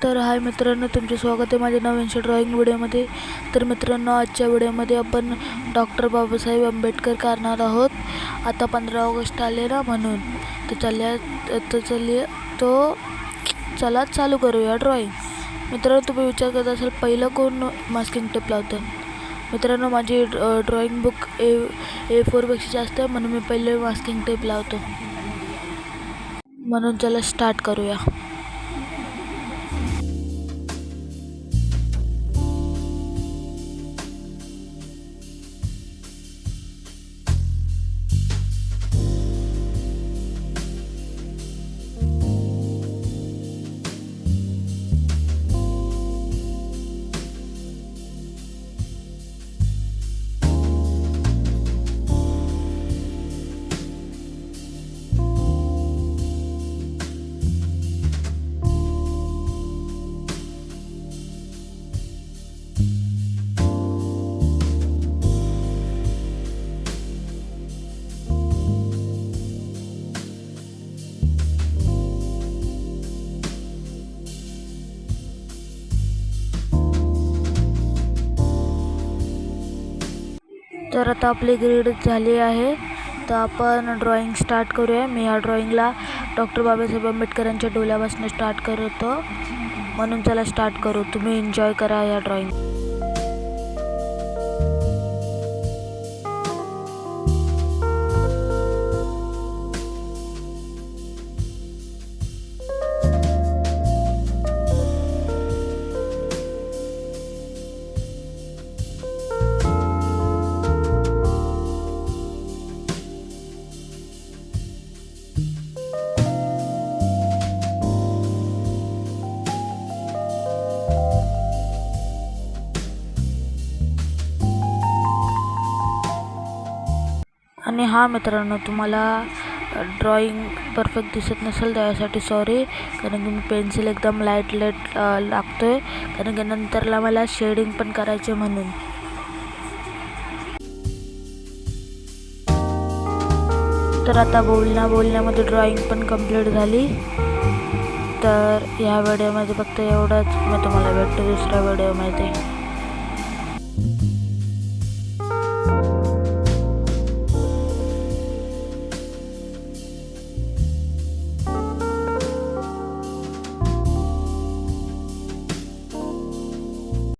तर हाय मित्रांनो, तुमचे स्वागत आहे माझ्या नवीनशा ड्रॉइंग व्हिडिओमध्ये। तर मित्रांनो, आजच्या व्हिडिओमध्ये आपण डॉक्टर बाबासाहेब आंबेडकर करणार आहोत। आता 15 ऑगस्ट आले ना, म्हणून चला चालू करूया ड्रॉइंग। मित्रांनो, तुम्ही विचार करत असाल पहिलं कोण मास्किंग टेप लावतं। मित्रांनो, माझी ड्रॉइंग बुक A4 पेक्षा जास्त आहे, म्हणून मी पहिले मास्किंग टेप लावतो। म्हणून चला स्टार्ट करूया। तर आता आपली ग्रीड झाली आहे, तर आपण ड्रॉइंग स्टार्ट करूया। मी या ड्रॉइंगला डॉक्टर बाबासाहेब आंबेडकरांच्या डोळ्यापासून स्टार्ट करतो, म्हणून चला स्टार्ट करू। तुम्ही एन्जॉय करा या ड्रॉइंग। आणि हा मित्रांनो, तुम्हाला ड्रॉइंग परफेक्ट दिसत नसेल त्यासाठी सॉरी, कारण की मी पेन्सिल एकदम लाईट लागतोय, कारण की नंतरला मला शेडिंग पण करायचे म्हणून। तर आता बोलण्यामध्ये ड्रॉइंग पण कंप्लीट झाली। तर ह्या व्हिडिओमध्ये फक्त एवढंच। मी तुम्हाला भेटतो दुसऱ्या व्हिडिओमध्ये।